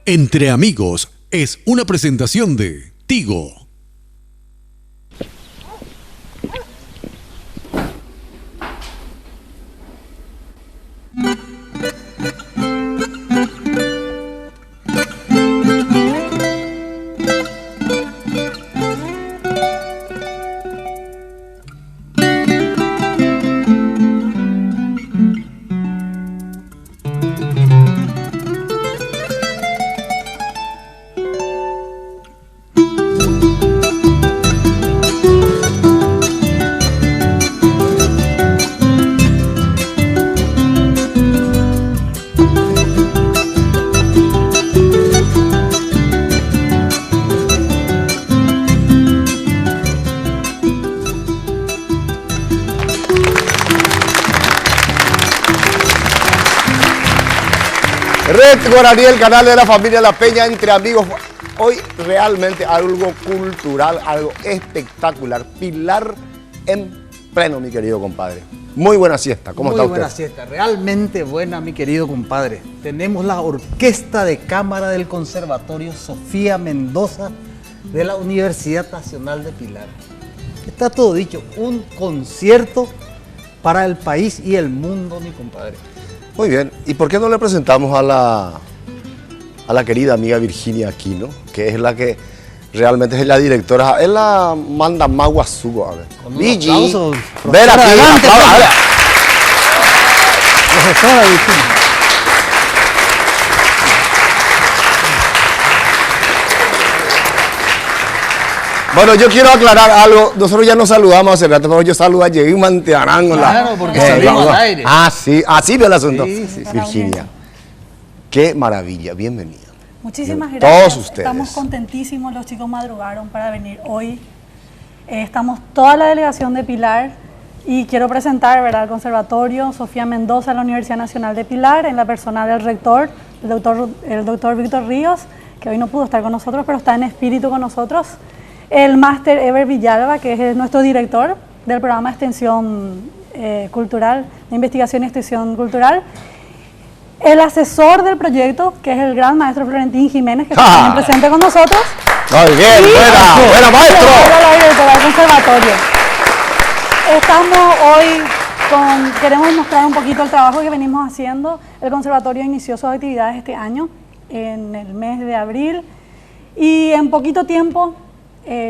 Entre Amigos es una presentación de Tigo. Red Guaraní, el canal de la familia La Peña, Entre Amigos. Hoy realmente algo cultural, algo espectacular. Pilar en pleno, mi querido compadre. Muy buena siesta, ¿cómo está usted? Muy buena siesta, realmente buena, mi querido compadre. Tenemos la Orquesta de Cámara del Conservatorio Sofía Mendoza de la Universidad Nacional de Pilar. Está todo dicho, un concierto para el país y el mundo, mi compadre. Muy bien, ¿y por qué no le presentamos a la querida amiga Virginia Aquino, que es la que realmente es la directora, es la manda más guasugo, a ver. Vigi, ver aquí, adelante, a ver. Profesora Virginia. Bueno, yo quiero aclarar algo. Nosotros ya nos saludamos hace rato, pero yo saludo a Yegi Mantearán. Claro, porque salimos al aire. Ah, sí, así veo el asunto. Sí, sí, sí. Virginia, qué maravilla, bienvenida. Muchísimas gracias. Todos ustedes. Estamos contentísimos, los chicos madrugaron para venir hoy. Estamos toda la delegación de Pilar y quiero presentar, ¿verdad?, al Conservatorio Sofía Mendoza de la Universidad Nacional de Pilar, en la persona del rector, el doctor Víctor Ríos, que hoy no pudo estar con nosotros, pero está en espíritu con nosotros. El máster Ever Villalba, que es nuestro director del programa de extensión cultural, de investigación y extensión cultural. El asesor del proyecto, que es el gran maestro Florentín Jiménez, que está también presente con nosotros. Muy bien, buena maestro. La directora del conservatorio. Estamos hoy queremos mostrar un poquito el trabajo que venimos haciendo. El conservatorio inició sus actividades este año, en el mes de abril, y en poquito tiempo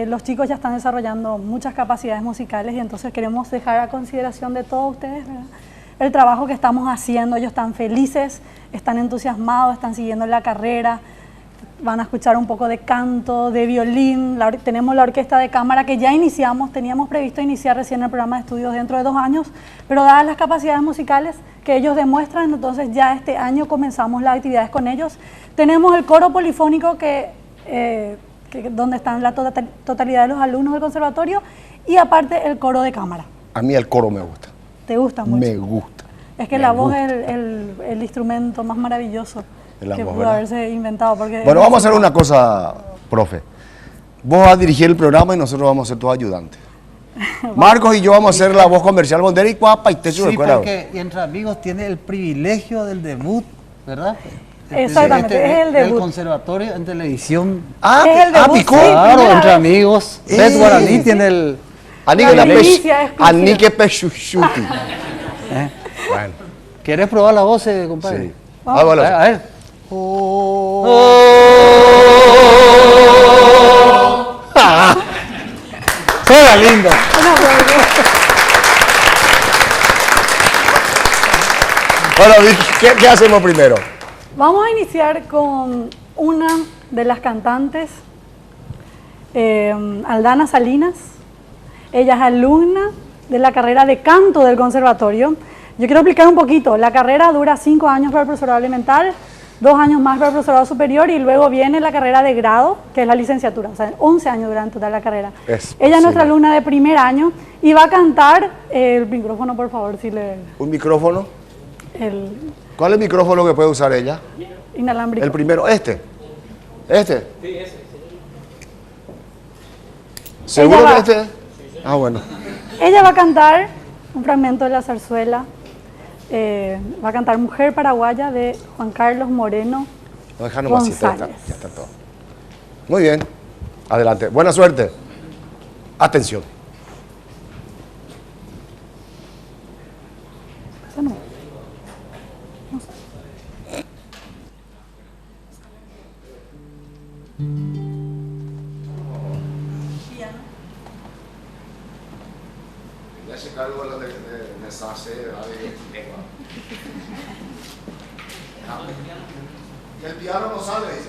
los chicos ya están desarrollando muchas capacidades musicales y entonces queremos dejar a consideración de todos ustedes, ¿verdad?, el trabajo que estamos haciendo. Ellos están felices, están entusiasmados, están siguiendo la carrera, van a escuchar un poco de canto, de violín. Tenemos la orquesta de cámara que ya iniciamos, teníamos previsto iniciar recién el programa de estudios dentro de 2 años, pero dadas las capacidades musicales que ellos demuestran, entonces ya este año comenzamos las actividades con ellos. Tenemos el coro polifónico donde están la totalidad de los alumnos del conservatorio y aparte el coro de cámara. A mí el coro me gusta. ¿Te gusta mucho? Me gusta. Es que la voz es el instrumento más maravilloso que pudo haberse inventado. Porque bueno, vamos a hacer una cosa, profe. Vos vas a dirigir el programa y nosotros vamos a ser tus ayudantes. Bueno, Marcos y yo vamos a hacer la voz comercial. Sí, porque Entre Amigos tiene el privilegio del debut, ¿verdad? Exactamente, es el debut. El conservatorio en televisión. Es el debut, picó. Claro, Entre Amigos. Red Guaraní tiene el... Anique Pechuchuti. Bueno. ¿Quieres probar la voz, compadre? Sí. A ver. Suena lindo. Bueno, ¿qué hacemos primero? Vamos a iniciar con una de las cantantes, Aldana Salinas. Ella es alumna de la carrera de canto del conservatorio. Yo quiero explicar un poquito. La carrera dura 5 años para el profesorado elemental, 2 años más para el profesorado superior y luego viene la carrera de grado, que es la licenciatura. O sea, 11 años dura en total la carrera. Ella es nuestra alumna de primer año y va a cantar el micrófono, por favor, si le... ¿Un micrófono? ¿Cuál es el micrófono que puede usar ella? Inalámbrico. El primero, ¿este? ¿Este? Sí, ese. ¿Seguro que este? Ah, bueno. Ella va a cantar un fragmento de la zarzuela, va a cantar Mujer Paraguaya de Juan Carlos Moreno No, deja nomás, sí, González. ya está todo. Muy bien. Adelante. Buena suerte. Atención. Eso no. Ya se cargo de el piano no sale, dice.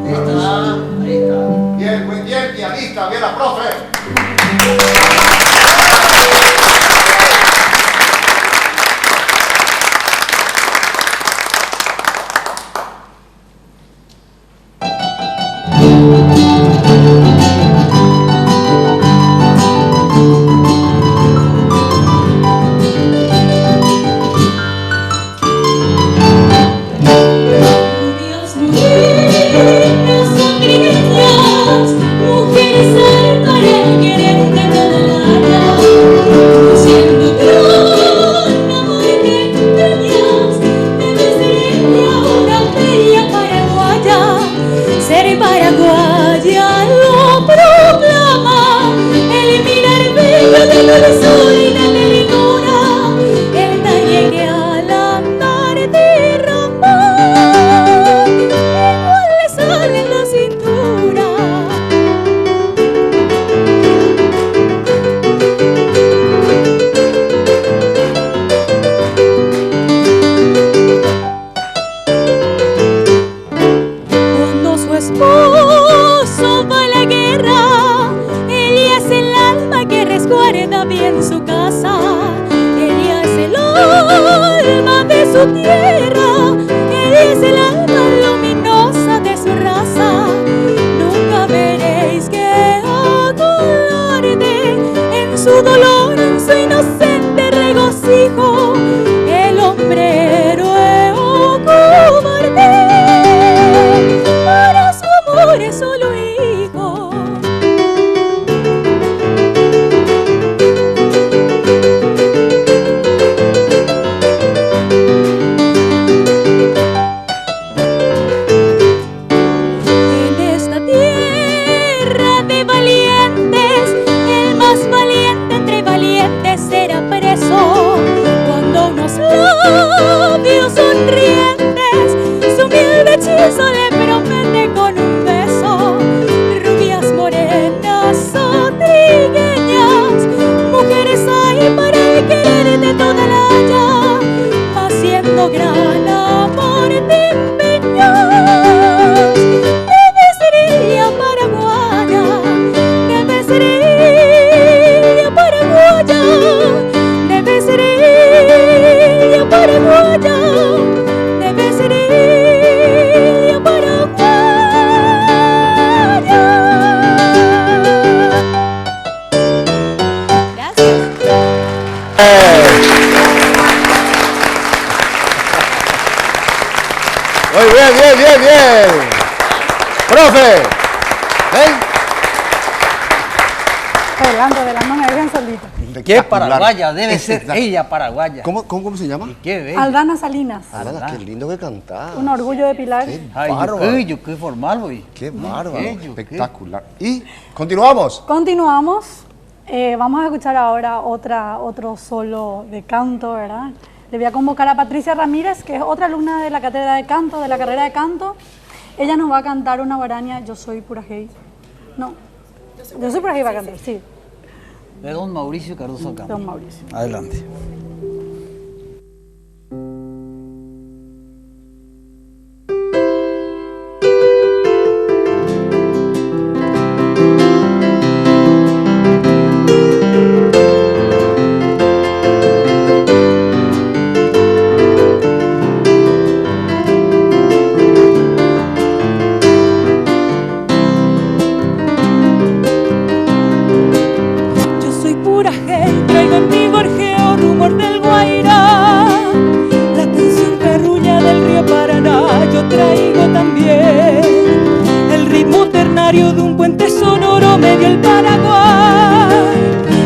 Ahí está. Bien, muy bien, pianista, bien la profe. Rubias morenas son niñas, mujeres al pared quieren de toda la vida, siendo gran amor que extrañas, debes ser ahora bella paraguaya, ser paraguaya lo proclama, el mirar bello de dulzura y de ternura, el talle que al andar derrama. Igual le sale en la cintura. Cuando su esposo va a la guerra, ella es el alma que resguarda bien su casa. Ella es el alma de su tierra, ella es el alma luminosa de su raza. Nunca veréis que alarde en su dolor, en su inocente regocijo, el hombre héroe o cobarde. Para su amor es solo hijo. En esta tierra de valientes, el más valiente entre valientes será preso. Cuando unos labios sonrientes su humilde hechizo le promete con un beso. Rubias morenas o trigueñas, mujeres hay para el querer de toda la haya, mas siendo gran amor te empeñas. Debe ser ella paraguaya, debe ser ella paraguaya, debe ser ella paraguaya, debe ser ella paraguaya. Gracias. Muy bien, bien, bien, bien. Profe. Adelante, adelante, no me dejen solita. Qué paraguaya, debe ser ella paraguaya. ¿Cómo se llama? Y qué bella. Aldana Salinas, Alana, qué lindo que cantaba. un orgullo de Pilar. Qué Ay, bárbaro. yo qué formal, voy. Qué bárbaro. Qué, Espectacular. Y continuamos. Continuamos. Vamos a escuchar ahora otro solo de canto, ¿verdad? Le voy a convocar a Patricia Ramírez, que es otra alumna de la cátedra de canto, de la carrera de canto. Ella nos va a cantar una guaraña, Yo soy Purajey. No, Yo soy Purajey va a cantar, sí, De don Mauricio Cardoso Campo. don Mauricio. Adelante. Yo soy pura hey, traigo en mi gorjeo rumor del Guairá. La canción carruña del río Paraná yo traigo también. El ritmo ternario de un puente sonoro medio el Paraguay.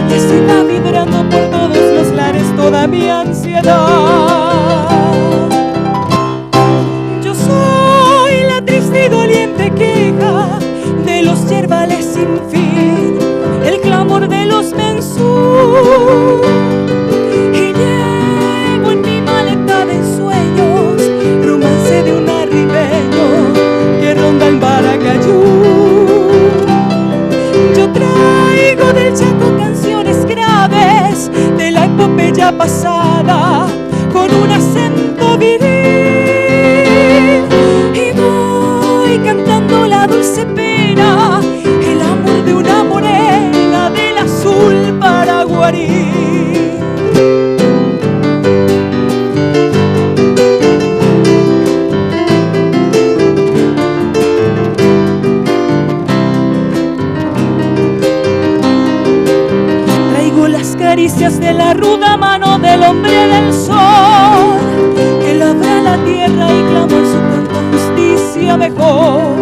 Y así va vibrando por todos los lares toda mi ansiedad. yerbales sin fin, el clamor de los mensú. Y llevo en mi maleta de sueños romance de un arribeño que ronda el Maracayú. Yo traigo del Chaco canciones graves de la epopeya pasada con un acento viril, y voy cantando la dulce pena, el amor de una morena del azul paraguarí. Traigo las caricias de la ruda mano del hombre del sol, que labra la tierra y clama en su tanta justicia mejor.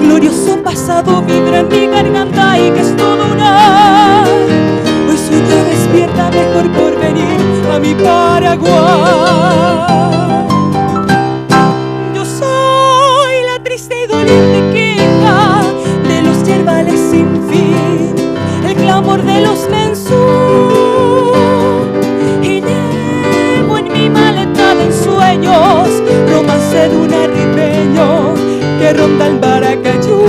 Glorioso pasado vibra en mi garganta y que es todo una. Hoy soy la despierta, mejor por venir a mi Paraguay. Yo soy la triste y doliente queja de los yerbales sin fin, el clamor de los mensú. Y llevo en mi maleta de ensueños romance de un arribeño que ronda el Maracayú.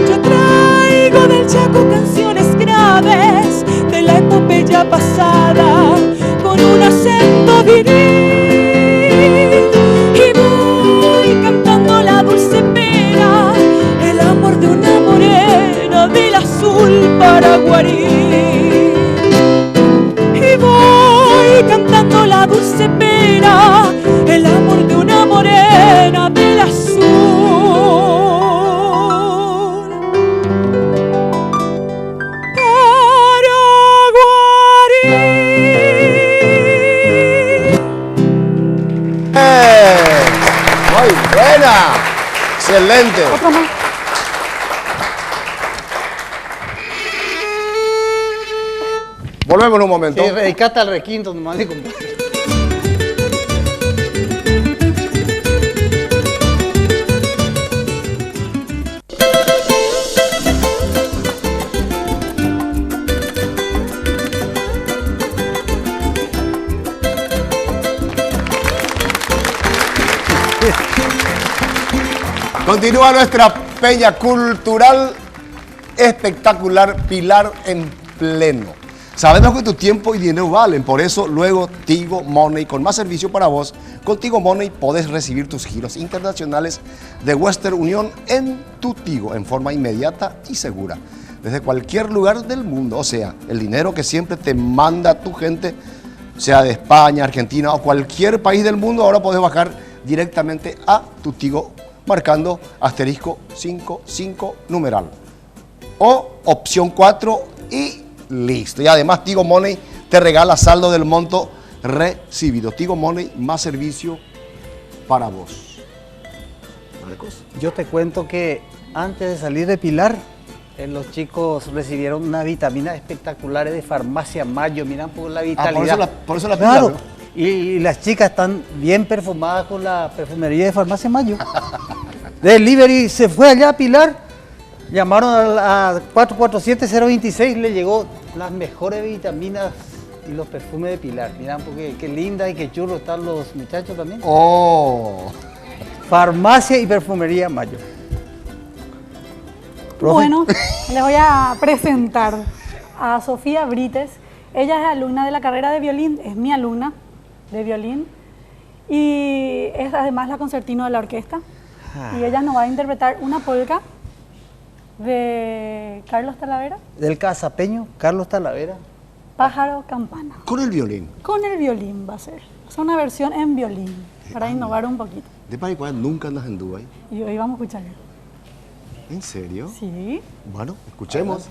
Yo traigo del Chaco canciones graves de la epopeya pasada con un acento viril, y voy cantando la dulce pena, el amor de una morena del azul paraguarí. Y voy cantando la dulce pena, el amor de una morena del azul paraguarí. Muy buena. Excelente. Otro más. Volvemos en un momento. Sí, dedicate al requinto nomás, mi compadre. Continúa nuestra peña cultural espectacular Pilar en pleno. Sabemos que tu tiempo y dinero valen, por eso luego Tigo Money, con más servicio para vos, con Tigo Money podés recibir tus giros internacionales de Western Union en tu Tigo en forma inmediata y segura, desde cualquier lugar del mundo. O sea, el dinero que siempre te manda tu gente, sea de España, Argentina o cualquier país del mundo, ahora podés bajar directamente a tu Tigo marcando asterisco 55 numeral o opción 4 y listo. Y además Tigo Money te regala saldo del monto recibido. Tigo Money, más servicio para vos. Marcos. Yo te cuento que antes de salir de Pilar, los chicos recibieron unas vitaminas espectaculares de Farmacia Mayo. Miran por la vitalidad. Por eso la Claro. Pilar, ¿no? Y las chicas están bien perfumadas con la perfumería de Farmacia Mayo. Delivery se fue allá a Pilar, llamaron a 447-026, le llegó las mejores vitaminas y los perfumes de Pilar. Miran porque qué linda y qué churro están los muchachos también. Oh. Farmacia y perfumería Mayo. Profe. Bueno, les voy a presentar a Sofía Brites. Ella es alumna de la carrera de violín, es mi alumna de violín y es además la concertino de la orquesta. Y ella nos va a interpretar una polca de Carlos Talavera, Del casapeño Carlos Talavera. Pájaro Campana. Con el violín. Con el violín va a ser. Es una versión en violín, para innovar un poquito. De Paraguay nunca andas en Dubái. Y hoy vamos a escuchar. ¿En serio? Sí. Bueno, escuchemos.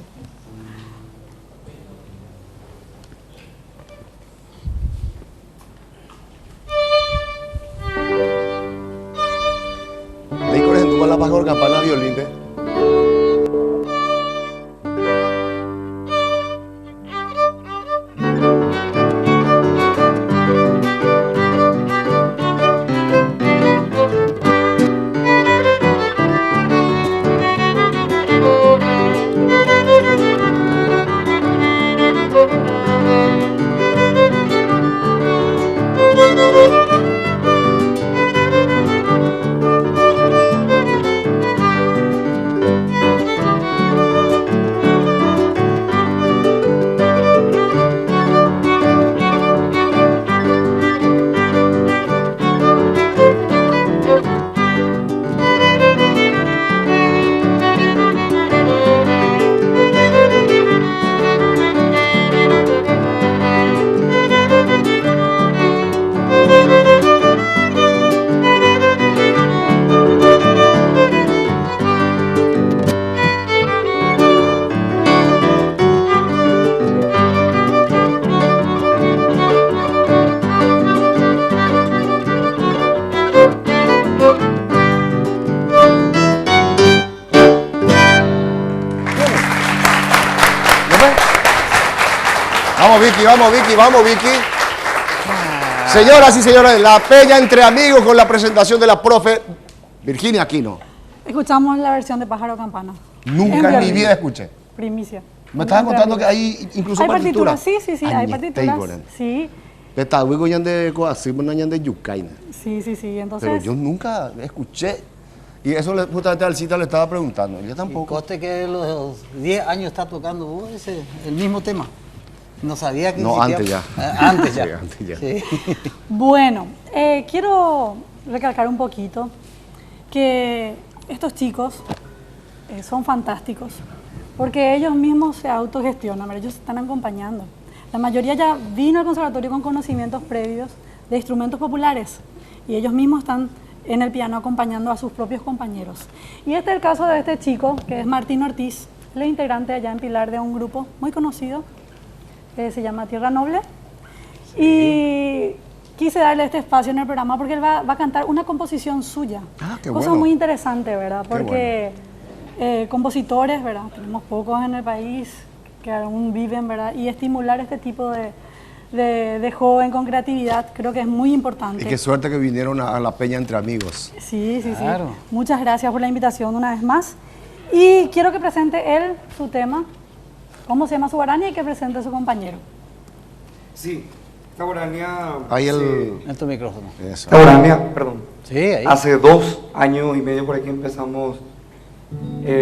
De ahí con el Dubái la Pájaro Campana violín, ¿ve? Vicky, vamos, Vicky, vamos, Vicky. Señoras y señores, la peña entre amigos con la presentación de la profe Virginia Aquino. Escuchamos la versión de Pájaro Campana. Nunca en mi vida escuché. Primicia. Me estabas contando que hay incluso Hay partituras. partituras, sí, hay partituras. Sí, Está muy de así, de yucaina. sí, entonces... Pero yo nunca escuché. Y eso justamente al cita le estaba preguntando. Yo Y tampoco. coste que los 10 años está tocando el mismo tema. No sabía que No, existía. antes ya. Antes ya. Sí, antes ya. Sí. Bueno, quiero recalcar un poquito que estos chicos son fantásticos porque ellos mismos se autogestionan, ¿verdad? Ellos se están acompañando. La mayoría ya vino al conservatorio con conocimientos previos de instrumentos populares y ellos mismos están en el piano acompañando a sus propios compañeros. Y este es el caso de este chico, que es Martín Ortiz, él es integrante allá en Pilar de un grupo muy conocido que se llama Tierra Noble. Y quise darle este espacio en el programa porque él va a cantar una composición suya. Ah, qué Cosa bueno. muy interesante, ¿verdad? Qué Porque compositores, ¿verdad? Tenemos pocos en el país que aún viven, ¿verdad? Y estimular este tipo de joven con creatividad creo que es muy importante. Y qué suerte que vinieron a la peña entre amigos. Sí. Claro. Muchas gracias por la invitación una vez más. Y quiero que presente él su tema, cómo se llama su guarania y que presente su compañero. Sí, esta guarania... Ahí el. En tu micrófono. Eso. Esta guarania, perdón. Sí, ahí. Hace 2 años y medio por aquí empezamos,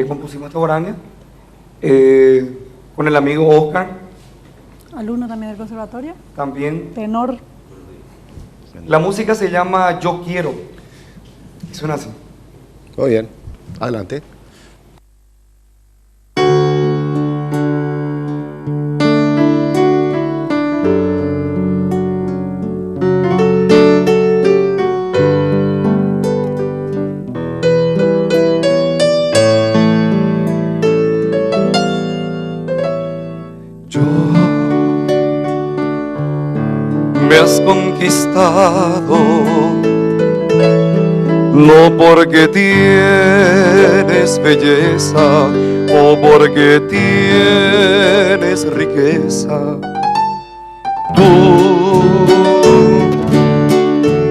compusimos esta guarania con el amigo Oscar, Alumno también del conservatorio, también. tenor. La música se llama Yo Quiero. Y suena así. Muy bien. Adelante. Me has conquistado, no porque tienes belleza o porque tienes riqueza. Tú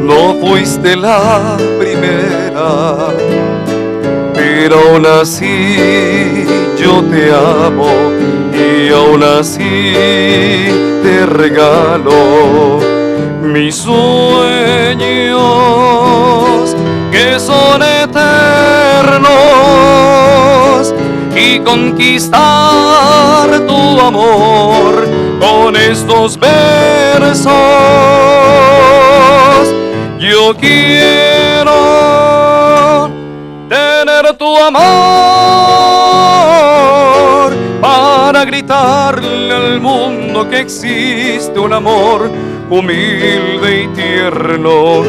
no fuiste la primera, pero aún así yo te amo y aún así te regalo mis sueños que son eternos y conquistar tu amor con estos versos. Yo quiero tener tu amor para gritarle al mundo que existe un amor humilde y tierno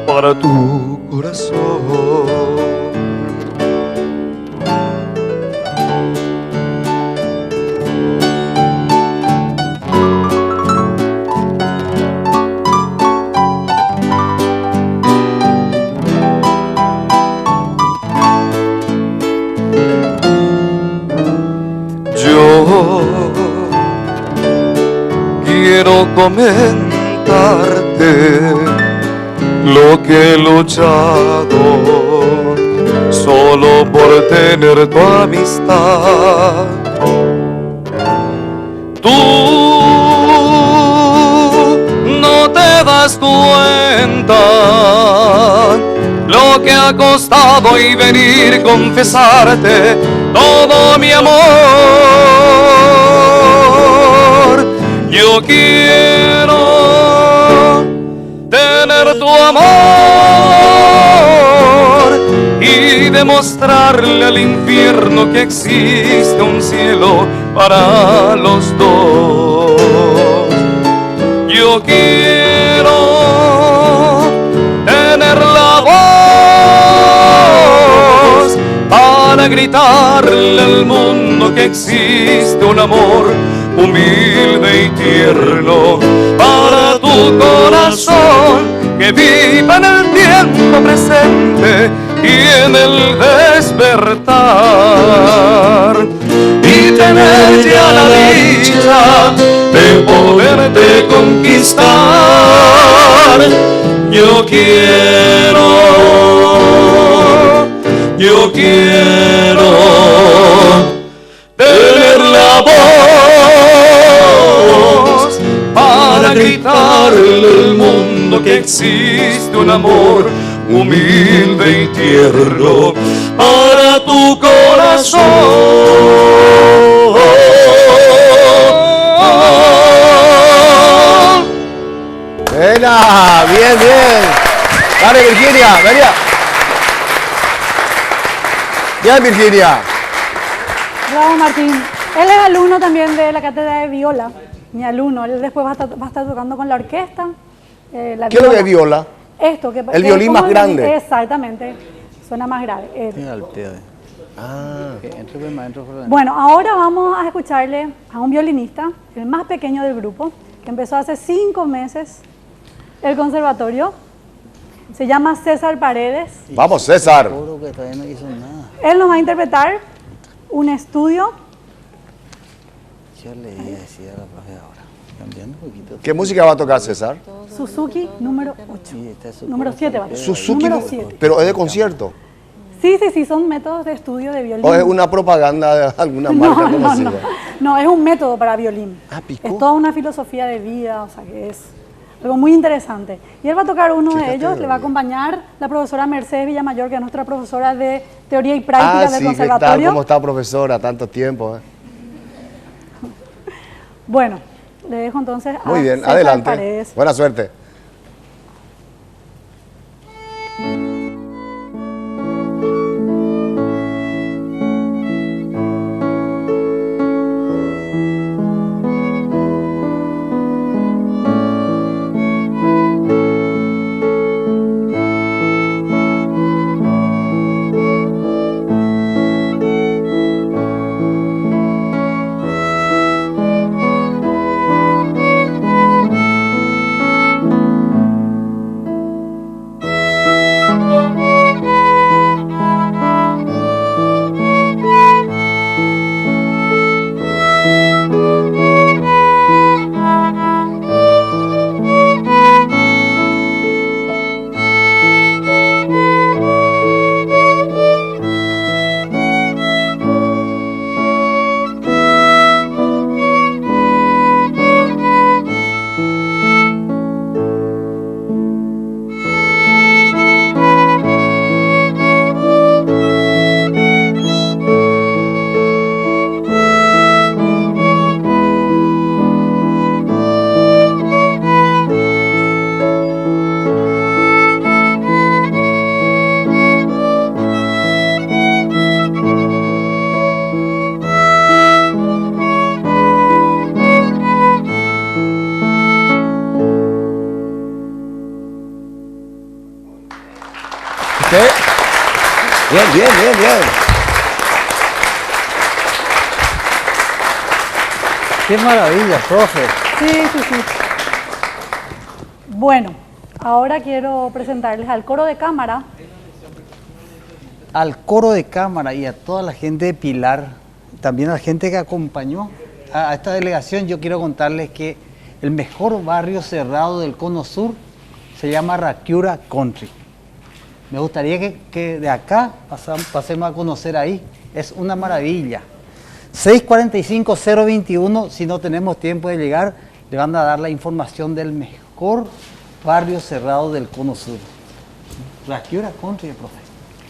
para tu corazón. Quiero comentarte lo que he luchado solo por tener tu amistad. Tú no te das cuenta lo que ha costado y venir confesarte todo mi amor. Yo quiero tener tu amor y demostrarle al infierno que existe un cielo para los dos. Yo quiero tener la voz para gritarle al mundo que existe un amor humilde y tierno para tu corazón que viva en el tiempo presente y en el despertar y tener ya la dicha de poder conquistar. Yo quiero tener la voz para gritarle al mundo que existe un amor humilde y tierno para tu corazón. Buena, bien, bien. Dale, Virginia, venía. Bien, Virginia. Bravo, Martín. Él es alumno también de la cátedra de viola. Mi alumno. Él después va a estar tocando con la orquesta. La ¿Qué es lo que es viola? Esto, que El violín más grande. Exactamente. Suena más grave. Ah. Bueno, ahora vamos a escucharle a un violinista, el más pequeño del grupo, que empezó hace 5 meses el conservatorio. Se llama César Paredes. Vamos, César. Seguro que todavía no hizo nada. Él nos va a interpretar un estudio. Yo le iba a decir a la profe ahora, cambiando un poquito. ¿Qué música va a tocar César? Suzuki número 8. Sí, está su Número cosa. 7 va a tocar. Suzuki, Número 7. pero es de concierto. Sí, son métodos de estudio de violín. O es una propaganda de alguna marca conocida. No, es un método para violín. Ah, picó. Es toda una filosofía de vida, o sea que es algo muy interesante. Y él va a tocar uno de ellos, le va a acompañar la profesora Mercedes Villamayor, que es nuestra profesora de teoría y práctica del sí, ¿qué tal? conservatorio. ¿Cómo está, profesora? Tanto tiempo. Bueno, le dejo entonces a Muy bien, César adelante. Paredes. Buena suerte. ¿Qué? Bien, bien, bien, bien. Qué maravilla, profe. Sí. Bueno, ahora quiero presentarles al coro de cámara. Al coro de cámara y a toda la gente de Pilar, también a la gente que acompañó a esta delegación, yo quiero contarles que el mejor barrio cerrado del Cono Sur se llama Raquiura Country. Me gustaría que de acá pasemos a conocer ahí. Es una maravilla. 645-021, si no tenemos tiempo de llegar, le van a dar la información del mejor barrio cerrado del Cono Sur. Raquiura Country, profe.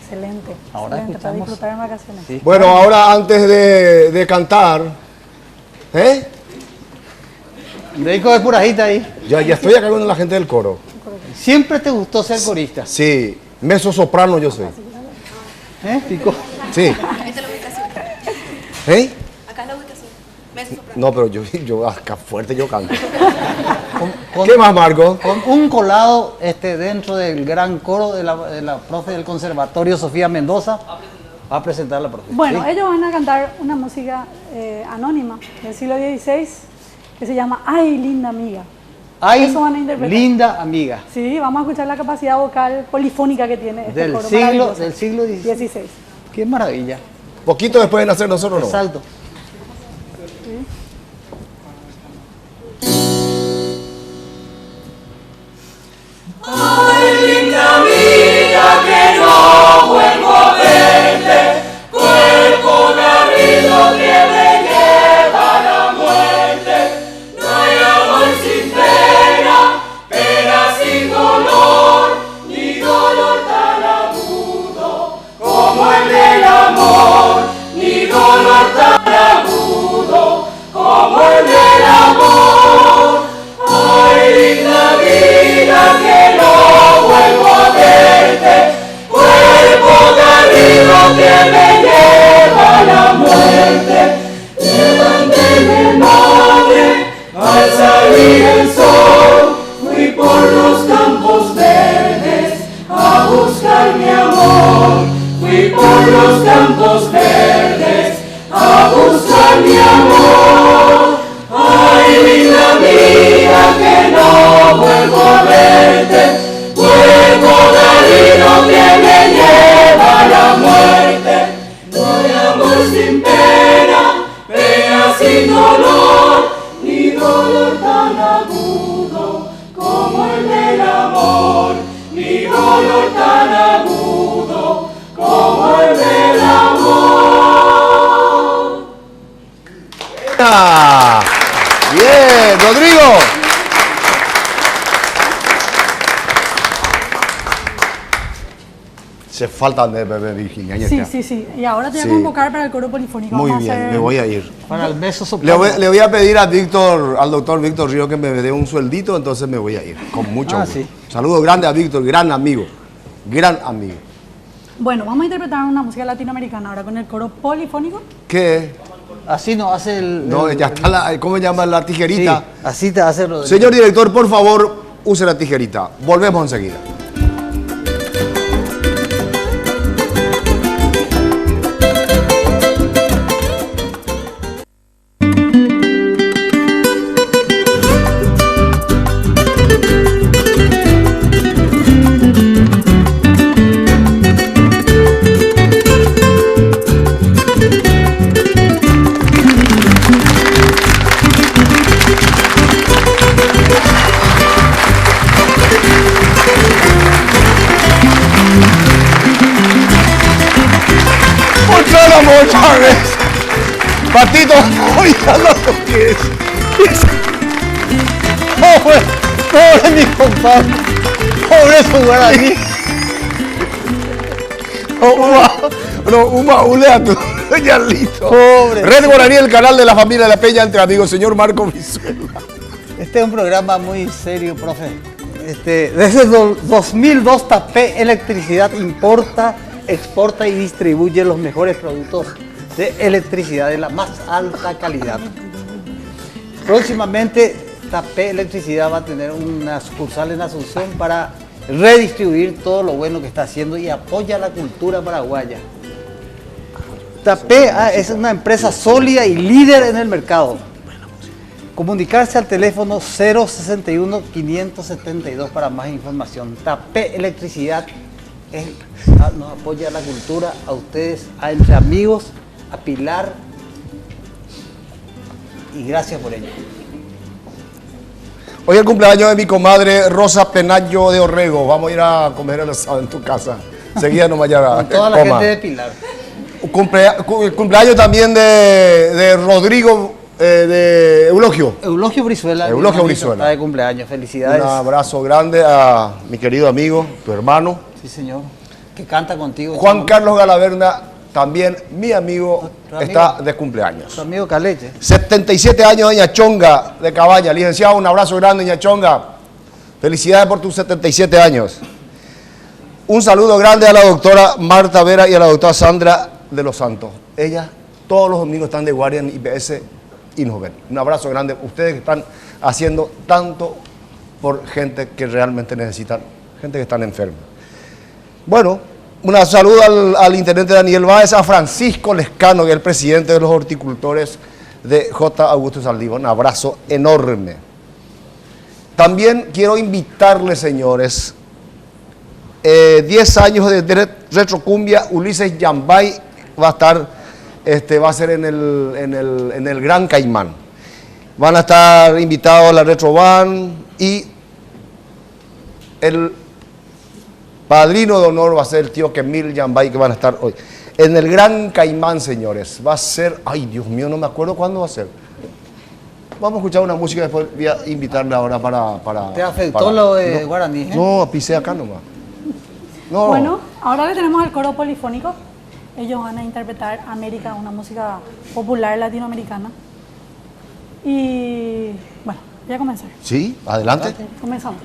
Excelente. Ahora excelente, para escuchamos. disfrutar en vacaciones. Sí. Bueno, ahora antes de cantar, Médico de Purajita ahí. ya estoy acá con la gente del coro. Siempre te gustó ser corista. Sí, mezzo soprano yo soy. Pico. Sí. Esta es la ubicación. Acá es la ubicación. Mesa soprano. No, pero yo acá fuerte yo canto. Con- ¿Qué más, Marco? Con un colado dentro del gran coro de la profe del Conservatorio Sofía Mendoza, va a presentar la profe. Bueno, ¿Sí? ellos van a cantar una música anónima del siglo XVI que se llama Ay, linda amiga. Ay, eso van a interpretar. linda amiga. Sí, vamos a escuchar la capacidad vocal polifónica que tiene este Del coro siglo maravilloso. XVI. XVI. Qué maravilla. Poquito después de nacer nosotros, ¿no? Salto. como el del amor, ni dolor tan agudo como el del amor. ¡Ah! Bien, Rodrigo. Se faltan de bebé Virginia. ahí Sí, está. sí, sí. Y ahora te voy a Sí. convocar para el coro polifónico. Muy Vamos a bien, hacer- me voy a ir. Para el beso soprano. Le voy a pedir a Víctor, al doctor Víctor Río que me dé un sueldito, entonces me voy a ir. Con mucho gusto. Sí. Saludos grandes a Víctor, gran amigo. Gran amigo. Bueno, vamos a interpretar una música latinoamericana ahora con el coro polifónico. ¿Qué? Así no hace el... No, el- ya está la, ¿cómo se llama la Sí, tijerita? así te hace Rodrigo. Señor director, por favor, use la tijerita. Volvemos enseguida. Mucho amor, Chávez. Patito, oiga lo que es. Pobre mi compadre. Pobre su guaraní. Un baúl de atún, ya listo. Pobre. Red Guaraní, el canal de la familia de la Peña entre amigos, señor Marco Brizuela. Este es un programa muy serio, profe. Desde el 2002 Tapé Electricidad importa, exporta y distribuye los mejores productos de electricidad de la más alta calidad. Próximamente Tapé Electricidad va a tener una sucursal en Asunción para redistribuir todo lo bueno que está haciendo y apoya la cultura paraguaya. Tapé es una empresa sólida y líder en el mercado. Comunicarse al teléfono 061-572 para más información. Tapé Electricidad nos apoya a la cultura, a ustedes, a Entre Amigos, a Pilar, y gracias por ello. Hoy es el cumpleaños de mi comadre Rosa Penayo de Orrego. Vamos a ir a comer el asado en tu casa. Seguida nomás ya. Con toda la gente de Pilar. Cumpleaños también de Rodrigo, de Eulogio. Eulogio Brizuela. Eulogio mi hermanito, Brizuela. Está de cumpleaños, felicidades. Un abrazo grande a mi querido amigo, tu hermano. Sí, señor. Que canta contigo. Juan Carlos Galaverna, también mi amigo, Otro amigo. está de cumpleaños. Su amigo Caleche. 77 años de Ñachonga, de Cabaña. Licenciado, un abrazo grande, Ñachonga. Felicidades por tus 77 años. Un saludo grande a la doctora Marta Vera y a la doctora Sandra de los Santos. Ellas todos los domingos están de guardia en IPS y nos ven. Un abrazo grande. Ustedes que están haciendo tanto por gente que realmente necesitan, gente que están enferma. Bueno, un saludo al intendente Daniel Báez, a Francisco Lescano, que es el presidente de los horticultores de J. Augusto Saldívar. Un abrazo enorme. También quiero invitarles, señores, 10 años de Retrocumbia. Ulises Yambay va a estar, va a ser en el Gran Caimán. Van a estar invitados la Retro Band y el padrino de honor va a ser el tío Kemil Yambay, que van a estar hoy. En el Gran Caimán, señores, va a ser, ay Dios mío, no me acuerdo cuándo va a ser. Vamos a escuchar una música y después voy a invitarle ahora para ¿Te afectó lo de Guaraní? No, pisé acá nomás. No. Bueno, ahora le tenemos al coro polifónico. Ellos van a interpretar América, una música popular latinoamericana. Y bueno, voy a comenzar. Sí, adelante. Comenzamos.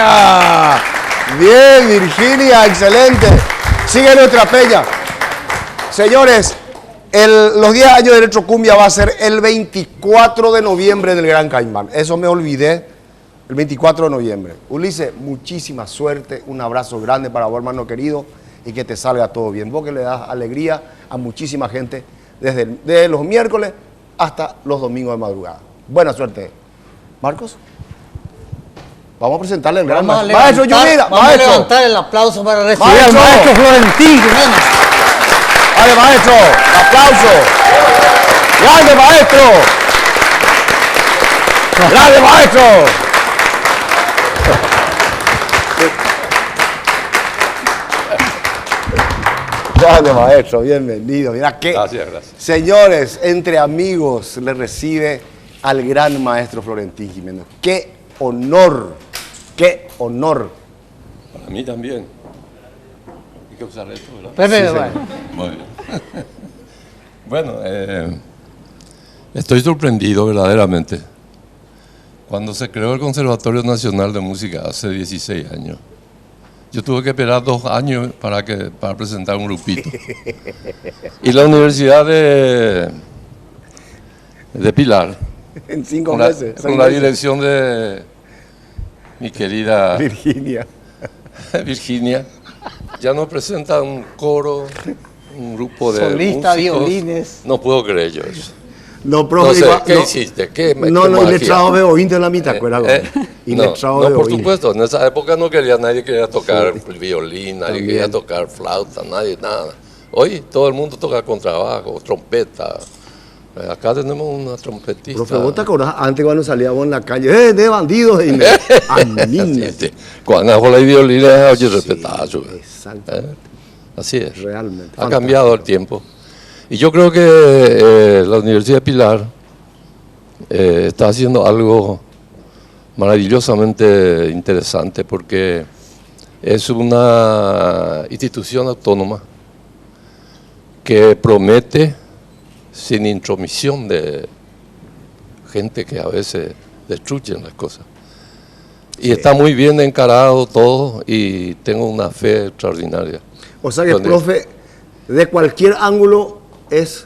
Virginia! Bien, Virginia, excelente. Sigue nuestra peña. Señores, los 10 años de Electrocumbia va a ser el 24 de noviembre del Gran Caimán. Eso me olvidé, el 24 de noviembre. Ulises, muchísima suerte, un abrazo grande para vos, hermano querido, y que te salga todo bien. Vos que le das alegría a muchísima gente desde los miércoles hasta los domingos de madrugada. Buena suerte. Marcos, vamos a presentarle el gran maestro Yumira. Vamos a levantar el aplauso para recibir al Maestro. maestro Florentín. Dale, maestro, aplauso. Grande, maestro. Grande, maestro. Grande, maestro, bienvenido. Mira qué. Gracias. Señores, entre amigos le recibe al gran maestro Florentín Jiménez. Qué honor, qué honor. Para mí también. Hay que usar esto, ¿verdad? Perfecto, Muy bien. Bueno, estoy sorprendido verdaderamente. Cuando se creó el Conservatorio Nacional de Música hace 16 años, yo tuve que esperar 2 años para presentar un grupito. Y la Universidad de Pilar, En 5 con meses. la dirección de mi querida Virginia. Virginia, ya nos presenta un coro, un grupo de Solista, músicos. violines. No puedo creer yo eso. No, profe, Entonces, igual- ¿qué no. hiciste? ¿Qué No, qué no, y le magia? trajo Beoín de la mitad, ¿acuerdas? Y le no, trajo no, por Beoín. supuesto, en esa época nadie quería tocar violín, nadie También. quería tocar flauta, nadie, nada. Hoy todo el mundo toca contrabajo, trompeta. Acá tenemos una trompetista. Profe, ¿vos te acordás antes cuando salíamos en la calle? De bandidos! Y Así es. Cuando hago la violín, oye, respetado. Exactamente. Así es. Realmente. Ha cambiado el tiempo. Y yo creo que la Universidad de Pilar está haciendo algo maravillosamente interesante porque es una institución autónoma que promete sin intromisión de gente que a veces destruyen las cosas. Y está muy bien encarado todo y tengo una fe extraordinaria. O sea que, Donde- profe, de cualquier ángulo es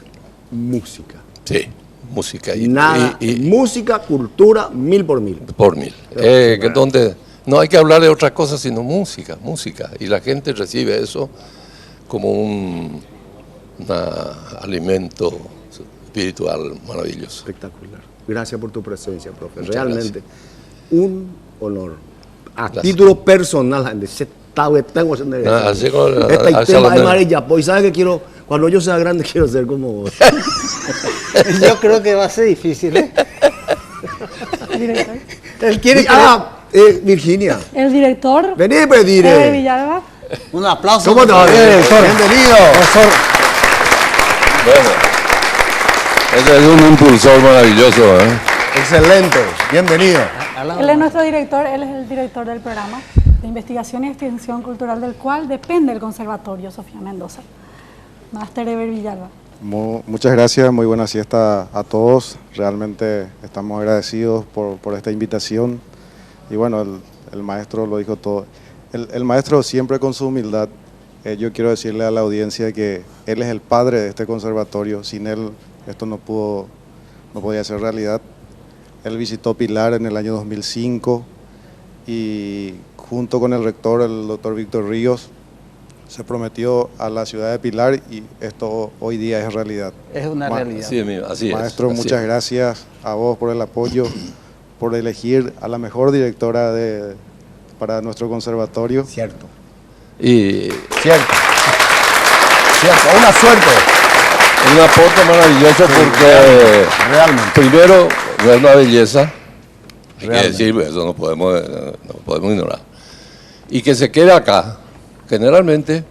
música. Sí, música y, Nada, y música, cultura, 1000 por 1000. por 1000. Que donde no hay que hablar de otra cosa sino música. Y la gente recibe eso como un alimento espiritual maravilloso. Espectacular. Gracias por tu presencia, profe. Muchas Realmente, un honor. A Gracias. título personal, tengo Así como Esta hacia tema la- de María Pues, ¿sabes qué quiero? Cuando yo sea grande, quiero ser como vos. Yo creo que va a ser difícil, ¿eh? Director. Él quiere que Virginia. El director Vení, pues, de dire. Villalba. un aplauso. ¿Cómo te va? Bien, director. Bienvenido. Profesor. Bueno, ese es un impulsor maravilloso, ¿eh? Excelente. Bienvenido. Él es nuestro director, él es el director del programa de investigación y extensión cultural del cual depende el Conservatorio Sofía Mendoza. Máster Eber Villalba. Muchas gracias, muy buena siesta a todos. Realmente estamos agradecidos por esta invitación. Y bueno, el maestro lo dijo todo. El maestro siempre con su humildad, yo quiero decirle a la audiencia que él es el padre de este conservatorio. Sin él esto no podía ser realidad. Él visitó Pilar en el año 2005 y junto con el rector, el doctor Víctor Ríos, se prometió a la ciudad de Pilar y esto hoy día es realidad. Es una realidad. Así es. Maestro, así muchas es. gracias a vos por el apoyo, por elegir a la mejor directora para nuestro conservatorio. Cierto. Y Cierto. Cierto. Una suerte. un aporte maravilloso porque Realmente. primero no es una belleza, hay que Realmente. decir, eso no podemos ignorar. Y que se quede acá. Generalmente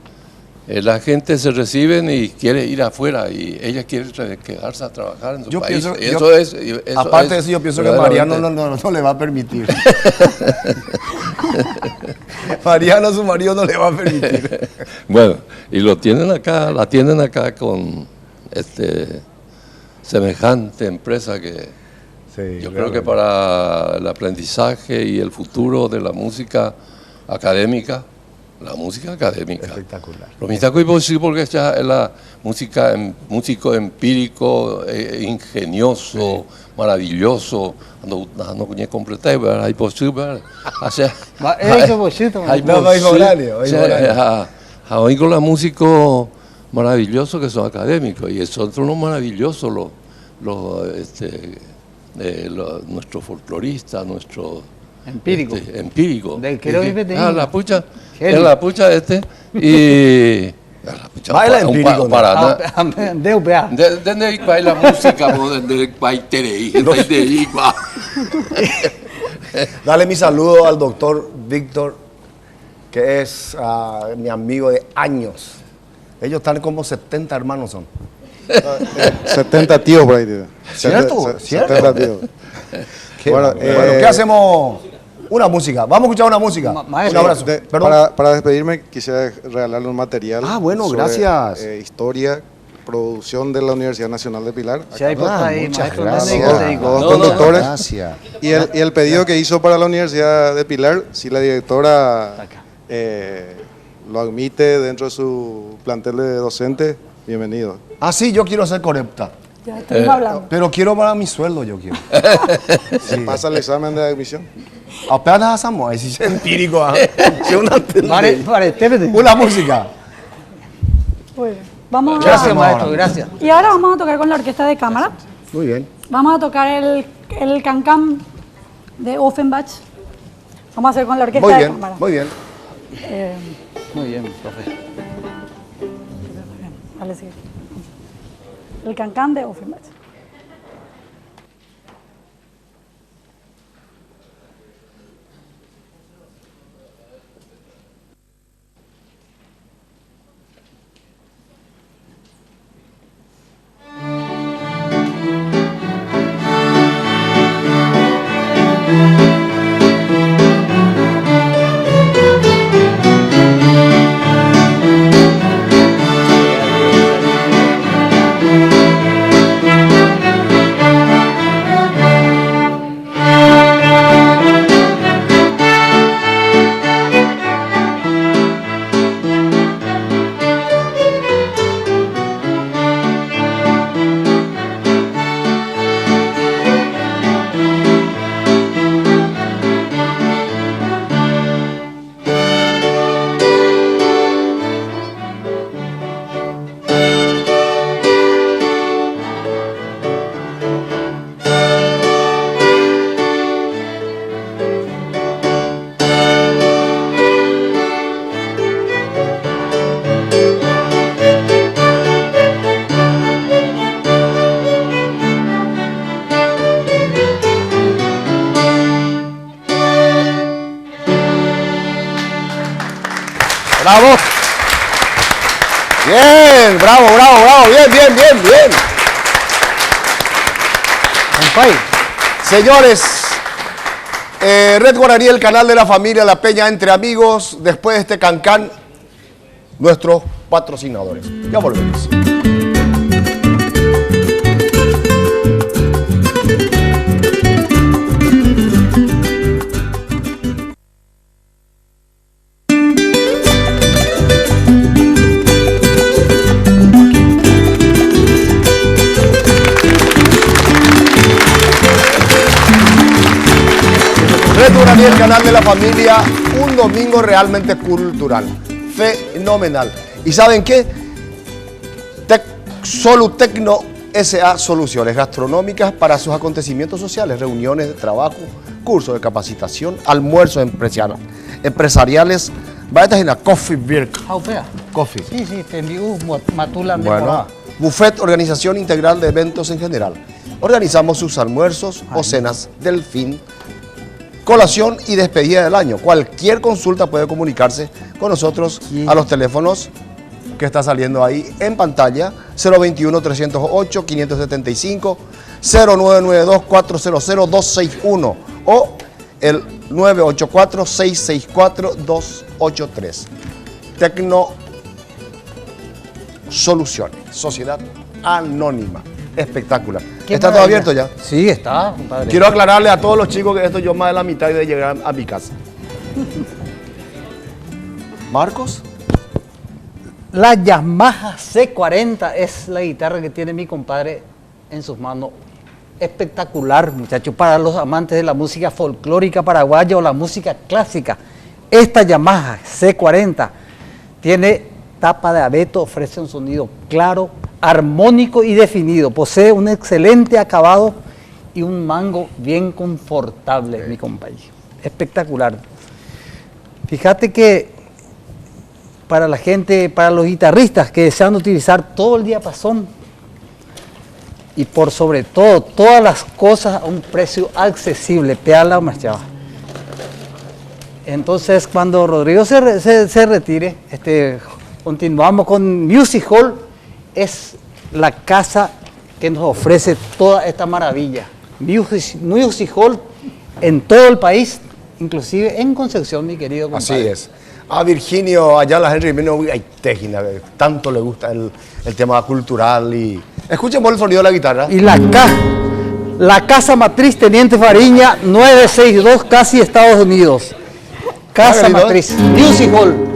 la gente se recibe y quiere ir afuera y ella quiere quedarse a trabajar en su Yo país. pienso- Eso yo- es, Aparte de eso, yo pienso que Mariano verdaderamente- no le va a permitir. Mariano, su marido, no le va a permitir. Bueno, y la tienen acá con semejante empresa que Sí, Yo creo que para el aprendizaje y el futuro de la música académica, Espectacular. Lo mismo que posible porque ya es la música, músico empírico, ingenioso, maravilloso. No conozco completar, hay posible. Hay con los músicos maravillosos que son académicos y son los maravillosos nuestros folcloristas, nuestros Empírico. empírico. La pucha y baila empírico. ¿Dónde baila música? ¿Dónde baila? Dale mi saludo al doctor Víctor, que es mi amigo de años. Ellos están como 70 hermanos son. 70 tíos por ahí. ¿Cierto? 70 tíos. Bueno, ¿qué hacemos? Una música. Vamos a escuchar una música. Un abrazo. Para despedirme, quisiera regalarle un material. Bueno, sobre, gracias. Historia, producción de la Universidad Nacional de Pilar. Muchas gracias. Dos conductores. Gracias. Y el pedido que hizo para la Universidad de Pilar, si la directora lo admite dentro de su plantel de docentes, bienvenido. Sí, yo quiero ser correcta. Ya estamos hablando. Pero quiero para mi sueldo, yo quiero. ¿Se pasa el examen de admisión? Apenas hacemos, es empírico. Una música. Bueno, vamos Gracias, a... maestro, gracias. Y ahora vamos a tocar con la orquesta de cámara. Muy bien. Vamos a tocar el Can-Can de Offenbach. Vamos a hacer con la orquesta de cámara. Muy bien. Muy bien, profe. Vale, sigue. El Can-Can de Offenbach. ¡Bravo! Bien, bravo, bien. Señores, Red Guaraní, el canal de la familia La Peña Entre Amigos, después de este Can-Can, nuestros patrocinadores. Ya volvemos. Red Guaraní, el canal de la familia, un domingo realmente cultural, fenomenal. ¿Y saben qué? Solutecno S.A. Soluciones gastronómicas para sus acontecimientos sociales, reuniones de trabajo, cursos de capacitación, almuerzos empresariales. Vaya en la Coffee Beer. Coffee. Sí, te envío Matula. Bueno, buffet, organización integral de eventos en general. Organizamos sus almuerzos o cenas del fin, colación y despedida del año. Cualquier consulta puede comunicarse con nosotros a los teléfonos que está saliendo ahí en pantalla, 021-308-575, 0992-400-261 o el 984-664-283. Tecno Soluciones, Sociedad Anónima. Espectacular. Qué ¿Está todo maravilla. abierto ya? Sí, está, compadre. Quiero aclararle a todos los chicos que esto yo más de la mitad de llegar a mi casa. ¿Marcos? La Yamaha C40 es la guitarra que tiene mi compadre en sus manos. Espectacular, muchachos, para los amantes de la música folclórica paraguaya o la música clásica. Esta Yamaha C40 tiene tapa de abeto, ofrece un sonido claro, armónico y definido. Posee un excelente acabado y un mango bien confortable, mi compañero. Espectacular. Fíjate que para la gente, para los guitarristas que desean utilizar todo el diapasón y por sobre todo, todas las cosas a un precio accesible, peala o machaba. Entonces, cuando Rodrigo se retire, continuamos con Music Hall. Es la casa que nos ofrece toda esta maravilla. Music Hall en todo el país, inclusive en Concepción, mi querido compadre. Así es. A Virginio Ayala Henry Mino Aitegina, que tanto le gusta el tema cultural. Y escuchemos el sonido de la guitarra. Y la casa matriz Teniente Fariña 962, casi Estados Unidos. Casa matriz, Music Hall.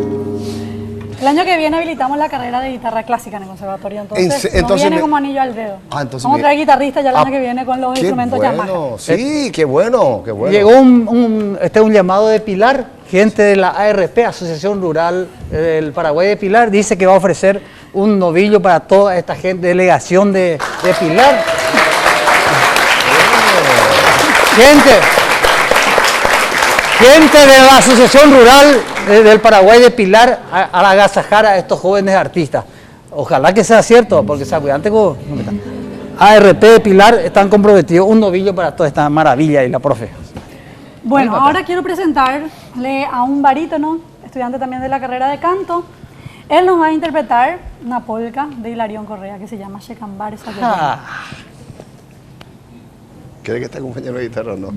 El año que viene habilitamos la carrera de guitarra clásica en el conservatorio, entonces entonces viene como anillo al dedo. Entonces vamos a traer guitarristas ya el año que viene con los instrumentos Yamaha. Sí, qué bueno, qué bueno. Llegó un llamado de Pilar, gente de la ARP, Asociación Rural del Paraguay de Pilar, dice que va a ofrecer un novillo para toda esta gente, delegación de Pilar. Gente de la Asociación Rural del Paraguay de Pilar a agasajar a estos jóvenes artistas. Ojalá que sea cierto, porque se cuidante con ARP de Pilar están comprometidos un novillo para toda esta maravilla y la profe. Bueno, ahora quiero presentarle a un barítono, estudiante también de la carrera de canto. Él nos va a interpretar una polca de Hilarión Correa que se llama Shecambar. ¿Quiere que esté compañero de guitarra o no?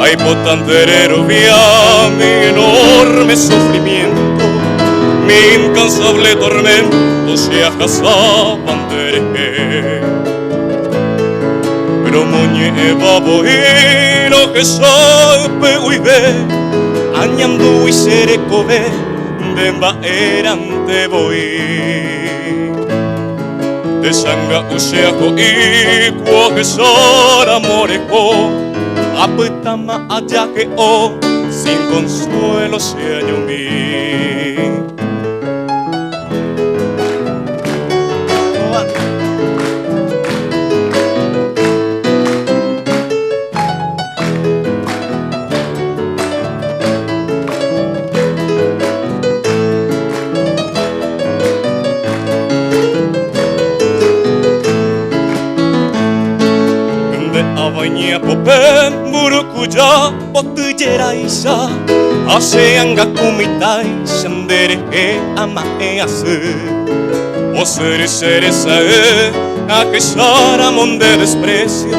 Ay, potanterero, vía mi enorme sufrimiento, mi incansable tormento se ajazaban de pero moñe babo y lo que soy pehuibe, añando y serecobe, de erante voy. De sanga useaco y cuajesara moreco, apetama allá que oh, sin consuelo se halló mí. Pope murukuya potujera isa aseanga kumitai sandere ama asu o sere sae a que saramon de desprecio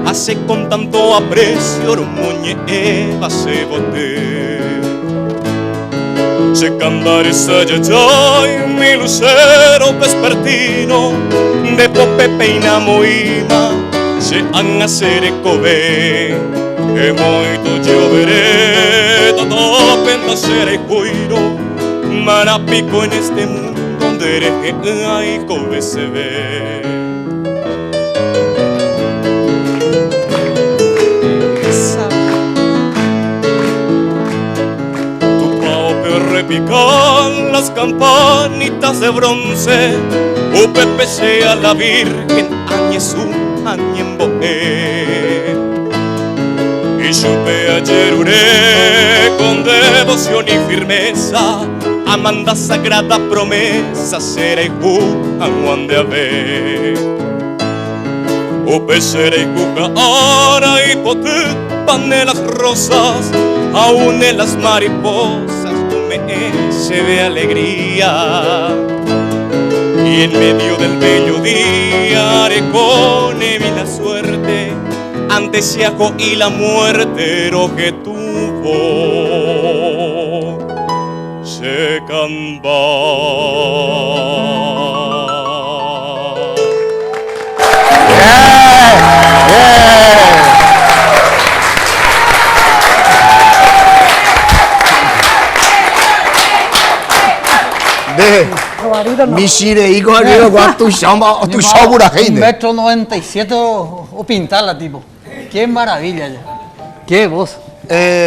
hace con tanto aprecio rumoñe eva se bote se candare sayayay mi lucero vespertino de pope peina moima se han hacer cobe que muito yo veré todo penta seré cuiro marapico en este mundo donde hay cobe se ve tu pao peor repican las campanitas de bronce o pepe sea la virgen añezú y y supe ayer uré con devoción y firmeza, amanda sagrada promesa, serei Juan de Ave. Upe serei ahora y potet pane las rosas, aún en las mariposas me se ve alegría. Y en medio del bello día haré con mi la suerte, antes Siaco y la muerte lo que tuvo se camba. Mishire hijo de tu chamba, tu chabura gente. 1,97 m o pintarla, tipo. Qué maravilla ya. Qué voz.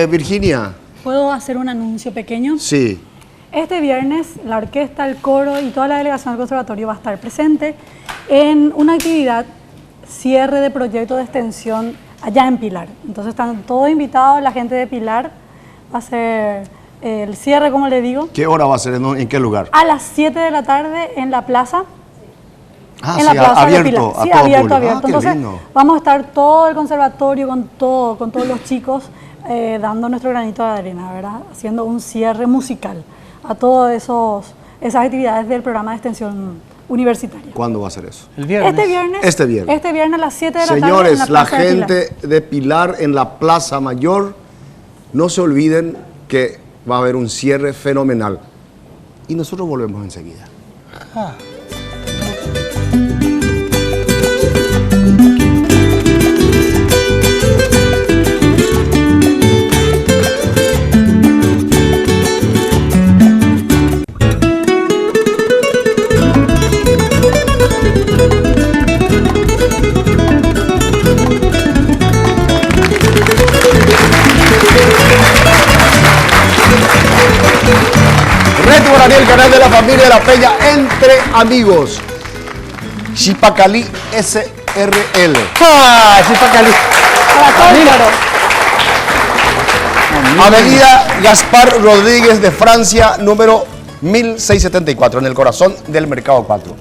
Virginia. ¿Puedo hacer un anuncio pequeño? Sí. Este viernes la orquesta, el coro y toda la delegación del conservatorio va a estar presente en una actividad cierre de proyecto de extensión allá en Pilar. Entonces están todos invitados, la gente de Pilar va a hacer el cierre, como le digo. ¿Qué hora va a ser? ¿En qué lugar? A las 7 de la tarde en la plaza. Ah, en la plaza abierto de Pilar. a Sí, todo abierto, público. abierto. Ah, qué Entonces lindo. vamos a estar todo el conservatorio con todos los chicos dando nuestro granito de arena, ¿verdad? Haciendo un cierre musical a todas esas actividades del programa de extensión universitaria. ¿Cuándo va a ser eso? El viernes. Este viernes. Este viernes a las 7 de la tarde Señores, en la la plaza de Pilar. gente de Pilar en la Plaza Mayor, no se olviden que va a haber un cierre fenomenal. Y nosotros volvemos enseguida. Reto Guaraní, el canal de la familia de la Peña entre amigos. Chipacalí SRL. ¡Ah! Chipacalí. Avenida Gaspar Rodríguez de Francia, número 1674, en el corazón del Mercado 4.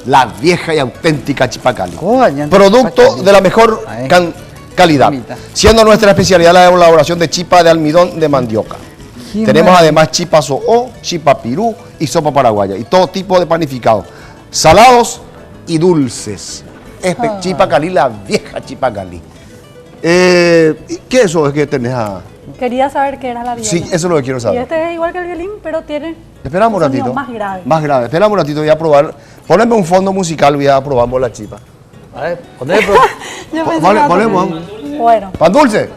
La vieja y auténtica Chipacalí. Producto de la mejor calidad, siendo nuestra especialidad la elaboración de chipa de almidón de mandioca. Tenemos además chipa soó, chipa pirú y sopa paraguaya y todo tipo de panificados, salados y dulces. Chipacalí, la vieja Chipacalí. ¿Qué eso es que tenés a...? Quería saber qué era la viola. Sí, eso es lo que quiero saber. Y este es igual que el violín, pero tiene Esperamos un sonido ratito. más grave. Más grave. Esperamos un ratito, voy a probar. Poneme un fondo musical, voy a probamos la chipa. A ver, ponle. Yo pensé que iba a Ponemos. poner- Bueno. ¿Pan dulce?